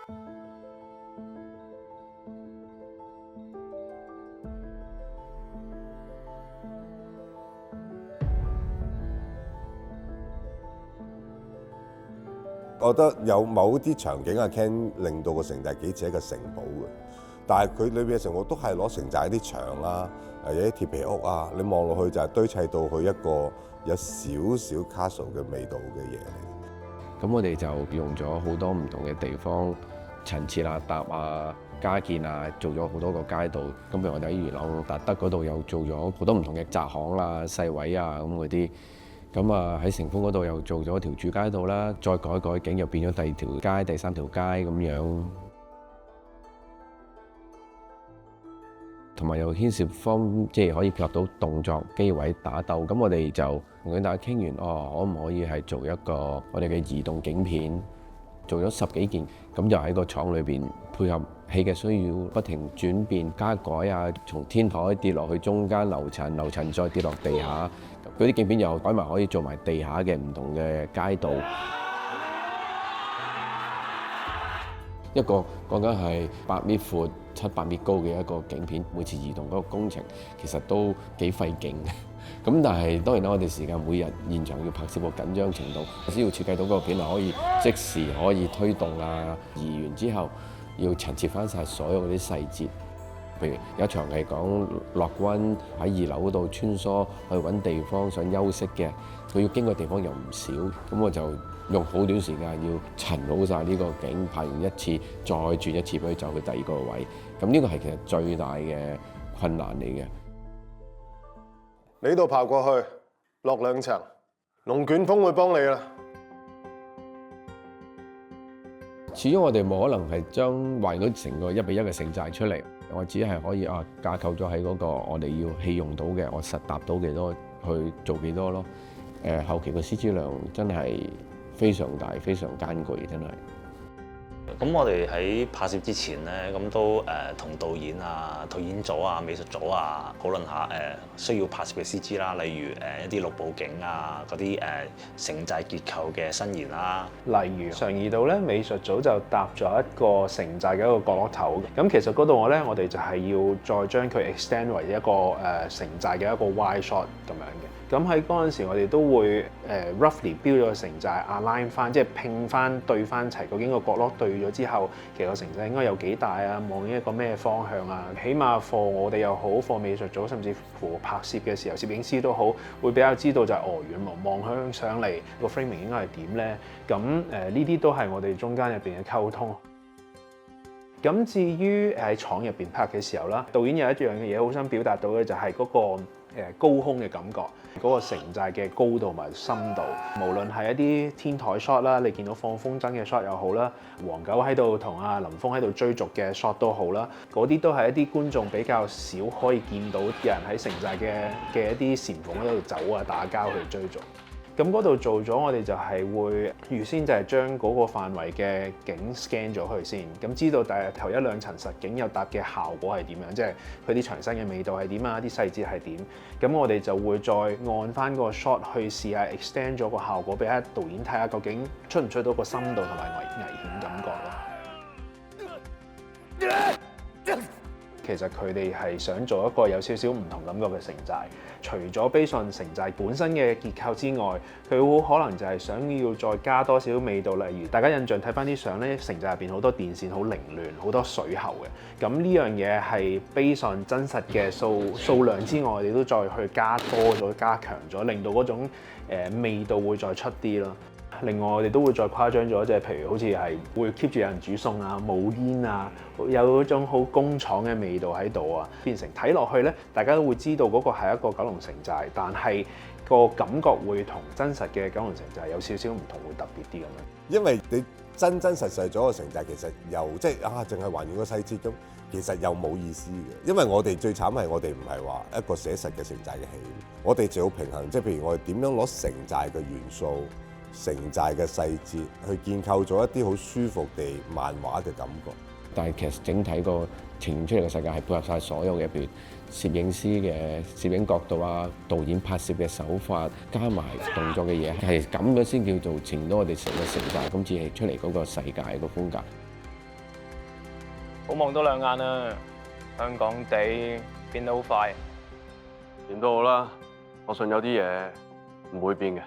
我覺得有某啲場景啊 can 令到個城寨幾似一個城堡嘅，但係佢裏邊嘅城堡都係攞城寨啲牆啊，有啲鐵皮屋啊，你望落去就係堆砌到去一個有少少 castle 嘅味道嘅嘢嚟。咁我哋就用咗好多唔同嘅地方陳設啊、搭啊、加建啊，做咗好多個街道。咁譬如我哋喺元朗達德嗰度又做咗好多唔同嘅窄巷啊、細位啊咁嗰啲。咁啊喺成豐嗰度又做咗條主街道啦，再改景又變咗第二條街、第三條街咁樣，同埋又牽涉方即係可以配合到動作機位打鬥。咁我哋就同大家傾完，可唔可以係做一個我哋嘅移動景片？做咗10幾件，咁就喺個廠裏邊配合戲嘅需要，不停轉變加改啊，從天台跌落去中間樓層再跌落地下，嗰啲景片又改埋可以做埋地下嘅唔同嘅街道。一個講緊係8米闊、7-8米高嘅一個景片，每次移動嗰個工程其實都幾費勁嘅。咁但係當然啦，我哋時間每日現場要拍攝個緊張程度，先要設計到嗰個片係可以即時可以推動啊，移完之後要陳設翻晒所有嗰啲細節。譬如有一場係講樂軍喺2樓嗰度穿梭去揾地方想休息嘅，佢要經過地方又唔少，咁我就用好短時間要陳好晒呢個景，拍完一次再轉一次俾佢走去第二個位。咁呢個係其實最大嘅困難嚟嘅。你呢度爬過去，落2層，龍捲風會幫你啦。始終我哋冇可能係將還到成個1比1嘅城寨出嚟，我只係可以架構咗喺嗰個我哋要戲用到嘅，我實搭到幾多去做幾多咯。後期個 CG 量真係非常大，非常艱巨，真係。咁我哋喺拍攝之前咧，咁都同導演啊、導演組啊、美術組啊討論下需要拍攝嘅 CG 啦，例如一啲綠布景啊、嗰啲城寨結構嘅伸延啦。例如常怡道咧，美術組就搭咗一個城寨嘅一個角落頭。咁其實嗰度我哋就係要再將佢 extend 為一個城寨嘅一個 wide shot 咁樣嘅。咁喺嗰陣時，我哋都會roughly 標咗個城寨 align 翻，即係拼翻對翻齊。究竟個角落對咗之後，其實個城寨應該有幾大啊？望一個咩方向啊？起碼課我哋又好，課美術組，甚至乎拍攝嘅時候，攝影師都好，會比較知道就係遠望向上嚟個 framing 應該係點咧？咁呢啲都係我哋中間入邊嘅溝通。咁至於喺廠入邊拍嘅時候啦，導演有一樣嘅嘢好想表達到嘅就係嗰個高空嘅感覺，嗰個城寨嘅高度同埋深度，無論係一啲天台 shot 啦，你見到放風箏嘅 shot 又好啦，黃狗喺度同阿林峰喺度追逐嘅 shot 都好啦，嗰啲都係一啲觀眾比較少可以見到有人喺城寨嘅一啲禪縫喺度走啊、打交去追逐。咁嗰度做咗，我哋就係會預先就係將嗰個範圍嘅景 scan 咗佢先，咁知道大約頭1-2層實景有搭嘅效果係點樣，即係佢啲牆身嘅味道係點啊，啲細節係點。咁我哋就會再按翻個 shot 去試下 extend 咗個效果，俾阿導演睇下究竟出唔出到個深度同埋危險感覺咯。其實佢哋係想做一個有少少唔同感覺嘅城寨，除咗 base on 城寨本身嘅結構之外，佢好可能就係想要再加多少味道，例如大家印象睇翻啲相咧，城寨入邊好多電線好凌亂，好多水喉嘅。咁呢樣嘢係 base on 真實嘅數量之外，我哋都再去加多咗、加強咗，令到嗰種味道會再出啲咯。另外我哋都會再誇張咗，即係譬如好似係會 keep 住有人煮餸啊、冇煙啊，有嗰種好工廠嘅味道喺度啊，變成睇落去咧，大家都會知道嗰個係一個九龍城寨，但係個感覺會同真實嘅九龍城寨有少少唔同，會特別啲咁樣。因為你真實咗個城寨，其實又即係淨係還原個細節咁，其實又冇意思嘅。因為我哋最慘係我哋唔係話一個寫實嘅城寨嘅戲，我哋就要平衡，即係譬如我哋點樣攞城寨嘅元素、城寨嘅細節去建構咗一啲好舒服地漫畫嘅感覺。但係其實整體個呈現出嚟嘅世界係配合晒所有嘅，譬如攝影師嘅攝影角度啊、導演拍攝嘅手法，加埋動作嘅嘢，係咁樣先叫做呈現到我哋成個城寨今次係出嚟嗰個世界個風格。好望多兩眼啊！香港地變得好快。點都好啦，我信有啲嘢唔會變嘅。